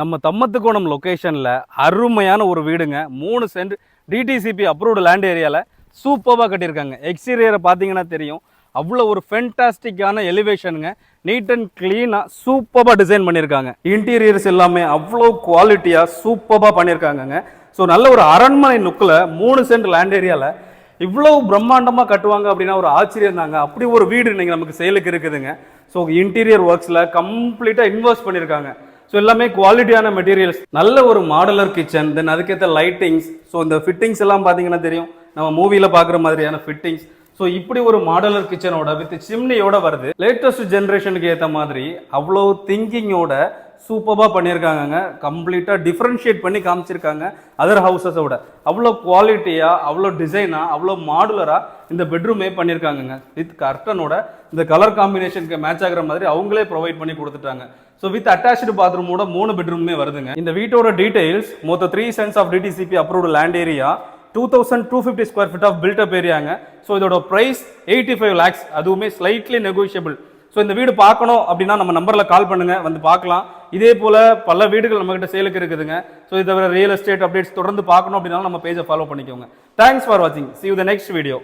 நம்ம தம்மத்துக்கோணம் லொகேஷன்ல அருமையான ஒரு வீடுங்க. 3 சென்ட் டிடிசிபி அப்ரூவ்டு லேண்ட் ஏரியால சூப்பராக கட்டியிருக்காங்க. எக்ஸ்டீரியரை பார்த்தீங்கன்னா தெரியும். அவ்வளோ ஒரு ஃபென்டாஸ்டிக்கான எலிவேஷனுங்க. நீட் அண்ட் க்ளீனாக சூப்பராக டிசைன் பண்ணியிருக்காங்க. இன்டீரியர்ஸ் எல்லாமே அவ்வளோ குவாலிட்டியாக சூப்பராக பண்ணியிருக்காங்கங்க. ஸோ நல்ல ஒரு அரண்மனை லுக்கில் 3 சென்ட் லேண்ட் ஏரியாவில் இவ்வளோ பிரம்மாண்டமாக கட்டுவாங்க அப்படின்னா ஒரு ஆச்சரியம் தாங்க. அப்படி ஒரு வீடு நீங்கள் நமக்கு சேலுக்கு இருக்குதுங்க. ஸோ இன்டீரியர் ஒர்க்ஸில் கம்ப்ளீட்டாக இன்வெஸ்ட் பண்ணியிருக்காங்க. ஸோ எல்லாமே குவாலிட்டியான மெட்டீரியல்ஸ், நல்ல ஒரு மாடலர் கிச்சன், தென் அதுக்கேற்ற லைட்டிங்ஸ். ஸோ இந்த ஃபிட்டிங்ஸ் எல்லாம் பார்த்தீங்கன்னா தெரியும், நம்ம மூவியில் பார்க்குற மாதிரியான ஃபிட்டிங்ஸ். ஸோ இப்படி ஒரு மாடலர் கிச்சனோட வித் சிம்னியோட வருது. லேட்டஸ்ட் ஜென்ரேஷனுக்கு ஏற்ற மாதிரி அவ்வளோ திங்கிங்கோட சூப்பராக பண்ணியிருக்காங்க. கம்ப்ளீட்டாக டிஃப்ரென்ஷியேட் பண்ணி காமிச்சிருக்காங்க அதர் ஹவுசஸோட. அவ்வளோ குவாலிட்டியாக, அவ்வளோ டிசைனாக, அவ்வளோ மாடுலராக இந்த பெட்ரூமே பண்ணியிருக்காங்கங்க. வித் கர்டனோட இந்த கலர் காம்பினேஷனுக்கு மேட்ச் ஆகிற மாதிரி அவங்களே ப்ரொவைட் பண்ணி கொடுத்துட்டாங்க. ஸோ வித் அட்டாச்சு பாத்ரூமோட 3 பெட்ரூமே வருதுங்க. இந்த வீட்டோட டீடைல்ஸ் மொத்தம் 3 cents of DTCP approved land area, 2250 square feet of built up ஏரியாங்க. ஸோ இதோட ப்ரைஸ் 85 lakhs, அதுவுமே ஸ்லைட்லி நெகோஷியபிள். ஸோ இந்த வீடு பார்க்கணும் அப்படின்னா நம்ம நம்பரில் கால் பண்ணுங்க, வந்து பார்க்கலாம். இதே போல பல வீடுகள் நம்மகிட்ட சேலுக்கு இருக்குதுங்க. ஸோ இதை ரியல் எஸ்டேட் அப்டேட்ஸ் தொடர்ந்து பார்க்கணும் அப்படின்னாலும் நம்ம பேஜை ஃபாலோ பண்ணிக்கோங்க. தேங்க்ஸ் ஃபார் வாட்சிங். See you the next video.